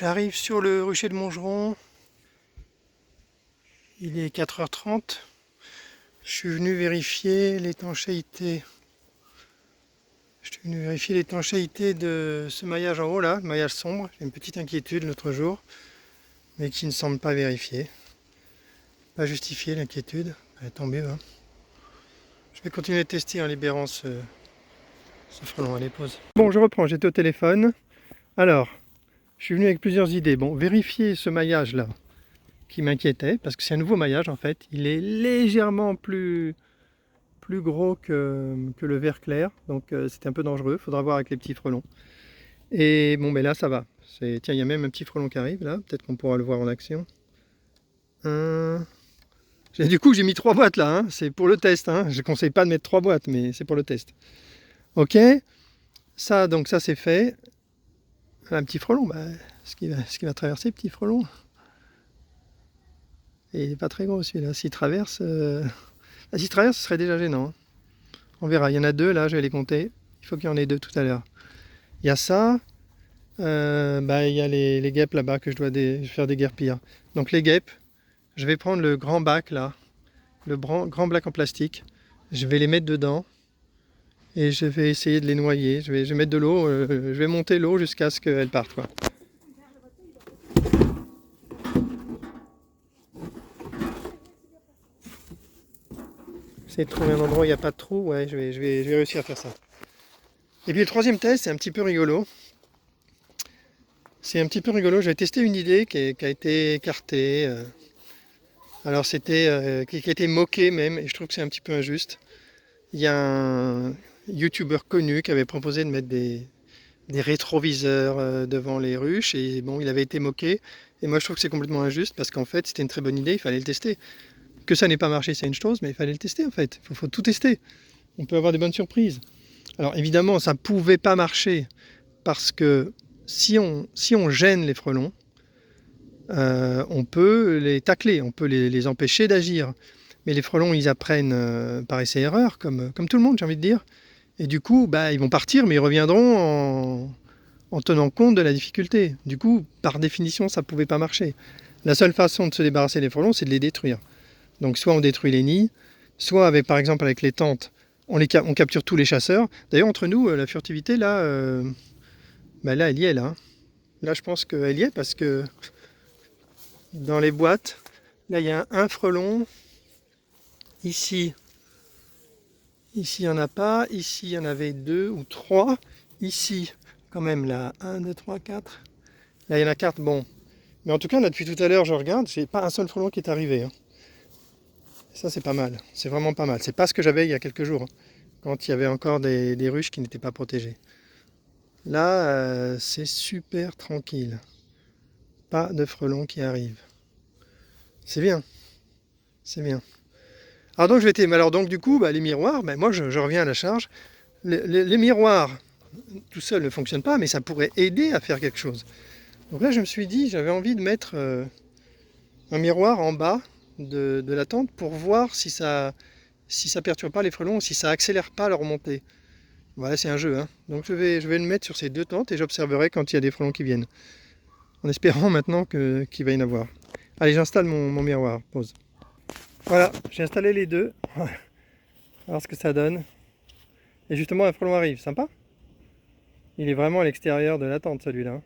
J'arrive sur le rucher de Montgeron, il est 4h30. Je suis venu vérifier l'étanchéité. De ce maillage en haut là, le maillage sombre. J'ai une petite inquiétude l'autre jour, mais qui ne semble pas vérifiée. Pas justifiée l'inquiétude. Tant mieux. Hein. Je vais continuer de tester en libérant ce frelon. Allez, pause. Bon, je reprends, j'étais au téléphone. Alors, je suis venu avec plusieurs idées. Bon, vérifier ce maillage là, qui m'inquiétait, parce que c'est un nouveau maillage en fait. Il est légèrement plus gros que le vert clair, donc c'était un peu dangereux. Il faudra voir avec les petits frelons. Et bon, mais là ça va. Tiens, il y a même un petit frelon qui arrive là. Peut-être qu'on pourra le voir en action. Du coup, j'ai mis 3 boîtes là. Hein. C'est pour le test. Hein. Je ne conseille pas de mettre 3 boîtes, mais c'est pour le test. Ok. Ça, donc ça c'est fait. Un petit frelon. Bah, ce qui va traverser, petit frelon. Et il n'est pas très gros celui-là. S'il traverse, ce serait déjà gênant. Hein. On verra. Il y en a 2 là. Je vais les compter. Il faut qu'il y en ait 2 tout à l'heure. Il y a ça. Il y a les guêpes là-bas que je dois faire déguerpir. Donc les guêpes, je vais prendre le grand bac là, le grand bac en plastique. Je vais les mettre dedans et je vais essayer de les noyer. Je vais mettre de l'eau, je vais monter l'eau jusqu'à ce qu'elles partent. Quoi. Essayer de trouver un endroit où il n'y a pas de trou. Ouais, je vais réussir à faire ça. Et puis le troisième test, c'est un petit peu rigolo. J'avais testé une idée qui a été écartée. Alors qui a été moquée même, et je trouve que c'est un petit peu injuste. Il y a un YouTuber connu qui avait proposé de mettre des rétroviseurs devant les ruches, et bon, il avait été moqué. Et moi je trouve que c'est complètement injuste, parce qu'en fait c'était une très bonne idée, il fallait le tester. Que ça n'ait pas marché, c'est une chose, mais il fallait le tester en fait. Il faut tout tester. On peut avoir des bonnes surprises. Alors évidemment, ça ne pouvait pas marcher, parce que si on gêne les frelons, on peut les tacler, on peut les empêcher d'agir. Mais les frelons, ils apprennent par essai-erreur, comme tout le monde, j'ai envie de dire. Et du coup, ils vont partir, mais ils reviendront en tenant compte de la difficulté. Du coup, par définition, ça ne pouvait pas marcher. La seule façon de se débarrasser des frelons, c'est de les détruire. Donc soit on détruit les nids, soit par exemple avec les tentes, on capture tous les chasseurs. D'ailleurs, entre nous, la furtivité, là, là, elle y est, là. Hein. Là, je pense qu'elle y est, parce que dans les boîtes, là, il y a un frelon. Ici, il n'y en a pas. Ici, il y en avait 2 ou 3. Ici, quand même, là, 1, 2, 3, 4. Là, il y en a 4. Bon. Mais en tout cas, là, depuis tout à l'heure, je regarde, j'ai pas un seul frelon qui est arrivé. Hein. Ça, c'est pas mal. C'est vraiment pas mal. C'est pas ce que j'avais il y a quelques jours, hein, quand il y avait encore des ruches qui n'étaient pas protégées. Là, c'est super tranquille. Pas de frelons qui arrivent. C'est bien. C'est bien. Alors donc, du coup, les miroirs, moi, je reviens à la charge. Les miroirs, tout seul ne fonctionnent pas, mais ça pourrait aider à faire quelque chose. Donc là, je me suis dit, j'avais envie de mettre un miroir en bas de la tente pour voir si ça perturbe pas les frelons, si ça accélère pas leur montée. Voilà, c'est un jeu. Hein. Donc je vais le mettre sur ces 2 tentes et j'observerai quand il y a des frelons qui viennent. En espérant maintenant qu'il va y en avoir. Allez, j'installe mon miroir. Pause. Voilà, j'ai installé les 2. On va voir ce que ça donne. Et justement, un frelon arrive. Sympa. Il est vraiment à l'extérieur de la tente, celui-là.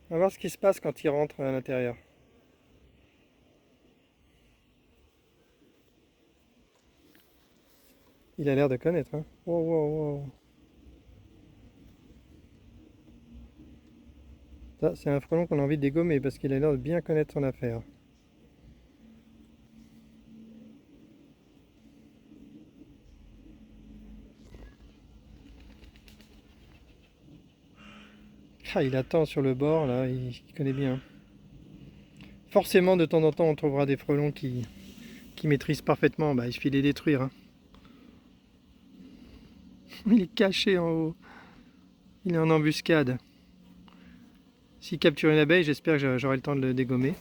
On va voir ce qui se passe quand il rentre à l'intérieur. Il a l'air de connaître. Hein. Wow, wow, wow. Ça, c'est un frelon qu'on a envie de dégommer parce qu'il a l'air de bien connaître son affaire. Ah, il attend sur le bord, là, il connaît bien. Forcément, de temps en temps, on trouvera des frelons qui maîtrisent parfaitement. Il suffit de les détruire. Hein. Il est caché en haut. Il est en embuscade. S'il capture une abeille, j'espère que j'aurai le temps de le dégommer.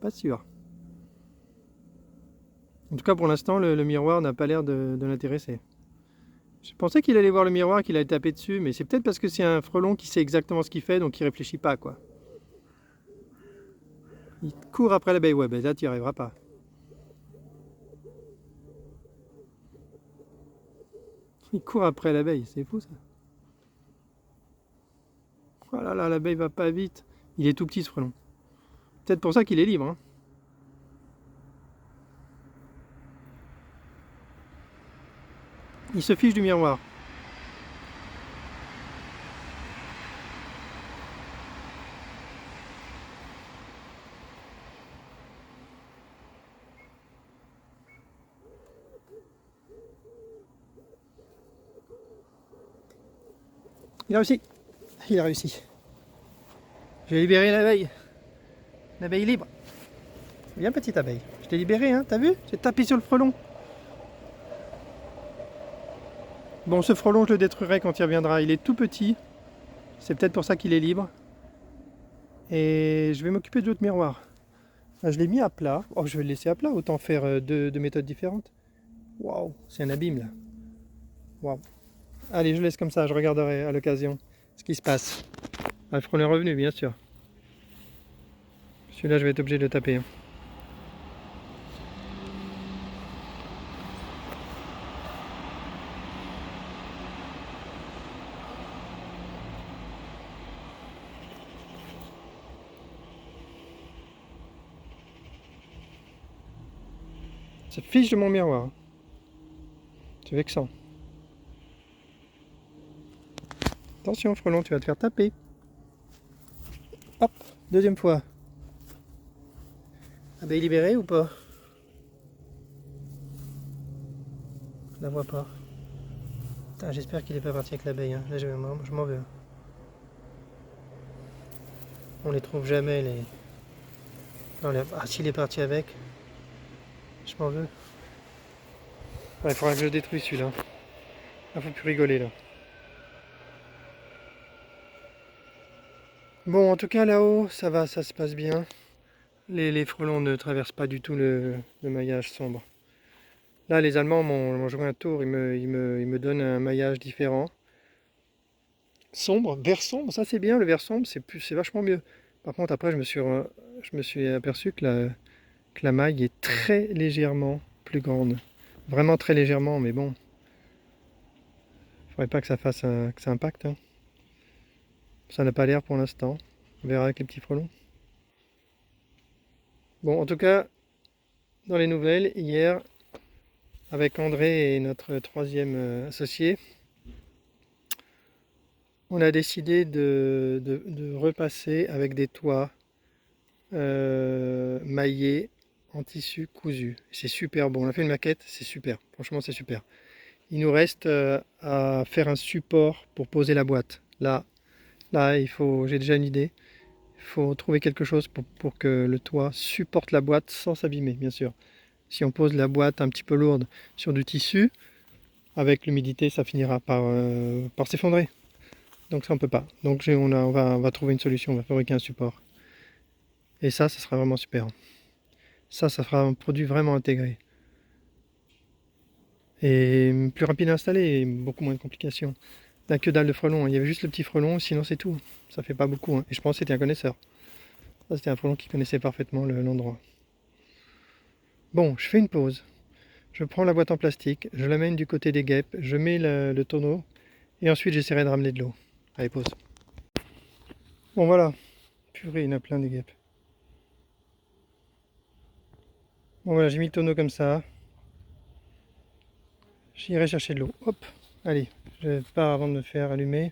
Pas sûr. En tout cas, pour l'instant, le miroir n'a pas l'air de l'intéresser. Je pensais qu'il allait voir le miroir, qu'il allait taper dessus, mais c'est peut-être parce que c'est un frelon qui sait exactement ce qu'il fait, donc il réfléchit pas, quoi. Il court après l'abeille, ouais, ben là tu n'y arriveras pas. Il court après l'abeille, c'est fou ça. Oh là là, l'abeille va pas vite. Il est tout petit ce frelon. Peut-être pour ça qu'il est libre, hein. Il se fiche du miroir. Il a réussi. Il a réussi. J'ai libéré l'abeille. L'abeille libre. Viens petite abeille. Je t'ai libéré, hein, t'as vu? J'ai tapé sur le frelon. Bon, ce frelon, je le détruirai quand il reviendra. Il est tout petit. C'est peut-être pour ça qu'il est libre. Et je vais m'occuper de l'autre miroir. Là, je l'ai mis à plat. Oh, je vais le laisser à plat. Autant faire deux méthodes différentes. Waouh, c'est un abîme là. Waouh. Allez, je laisse comme ça. Je regarderai à l'occasion ce qui se passe. Ah, le frelon est revenu, bien sûr. Celui-là, je vais être obligé de le taper, hein. Ça fiche de mon miroir. C'est vexant. Attention, frelon, tu vas te faire taper. Hop, deuxième fois. Abeille libérée ou pas? Je la vois pas. J'espère qu'il est pas parti avec l'abeille, hein. Là, je m'en veux. On les trouve jamais, les... Ah, s'il est parti avec, je m'en veux. Ouais, il faudra que je le détruise celui-là. Ah, faut plus rigoler là. Bon, en tout cas là-haut, ça va, ça se passe bien. Les frelons ne traversent pas du tout le maillage sombre. Là, les Allemands m'ont joué un tour, ils me donnent un maillage différent. Sombre, vert sombre, ça c'est bien, le vert sombre, c'est vachement mieux. Par contre, après, je me suis aperçu que la maille est très légèrement plus grande. Vraiment très légèrement, mais bon. Faudrait pas que que ça impacte, hein. Ça n'a pas l'air pour l'instant. On verra avec les petits frelons. Bon, en tout cas, dans les nouvelles, hier, avec André et notre troisième associé, on a décidé de repasser avec des toits maillés en tissu cousu. C'est super bon. On a fait une maquette, c'est super. Franchement, c'est super. Il nous reste à faire un support pour poser la boîte. Là, j'ai déjà une idée. Il faut trouver quelque chose pour que le toit supporte la boîte sans s'abîmer, bien sûr. Si on pose la boîte un petit peu lourde sur du tissu, avec l'humidité, ça finira par s'effondrer. Donc ça, on peut pas. Donc on va trouver une solution, on va fabriquer un support. Et ça sera vraiment super. Ça sera un produit vraiment intégré. Et plus rapide à installer et beaucoup moins de complications. Là, que dalle de frelon. Il y avait juste le petit frelon, sinon c'est tout. Ça fait pas beaucoup, hein. Et je pense que c'était un connaisseur. Ça, c'était un frelon qui connaissait parfaitement l'endroit. Bon, je fais une pause. Je prends la boîte en plastique, je l'amène du côté des guêpes, je mets le tonneau et ensuite j'essaierai de ramener de l'eau. Allez, pause. Bon, voilà. Purée, il y en a plein des guêpes. Bon, voilà, j'ai mis le tonneau comme ça. J'irai chercher de l'eau. Hop, allez, je pars avant de me faire allumer.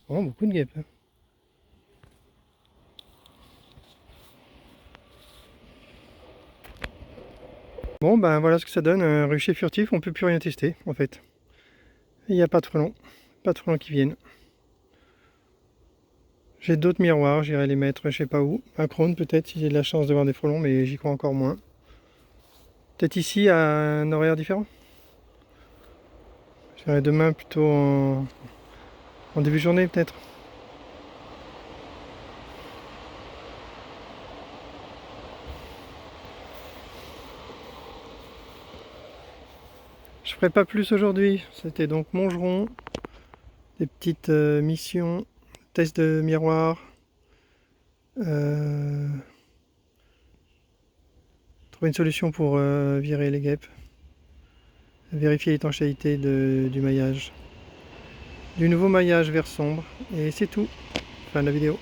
Vraiment beaucoup de guêpes, hein. Bon, ben voilà ce que ça donne. Un rucher furtif, on peut plus rien tester en fait. Il n'y a pas de frelons qui viennent. J'ai d'autres miroirs, j'irai les mettre je sais pas où. À Crône peut-être si j'ai de la chance de voir des frelons, mais j'y crois encore moins. Peut-être ici à un horaire différent. J'irai demain plutôt en début de journée peut-être. Je ferai pas plus aujourd'hui. C'était donc Mongeron, des petites missions, test de miroir, trouver une solution pour virer les guêpes, vérifier l'étanchéité du maillage, du nouveau maillage vert sombre, et c'est tout. Fin de la vidéo.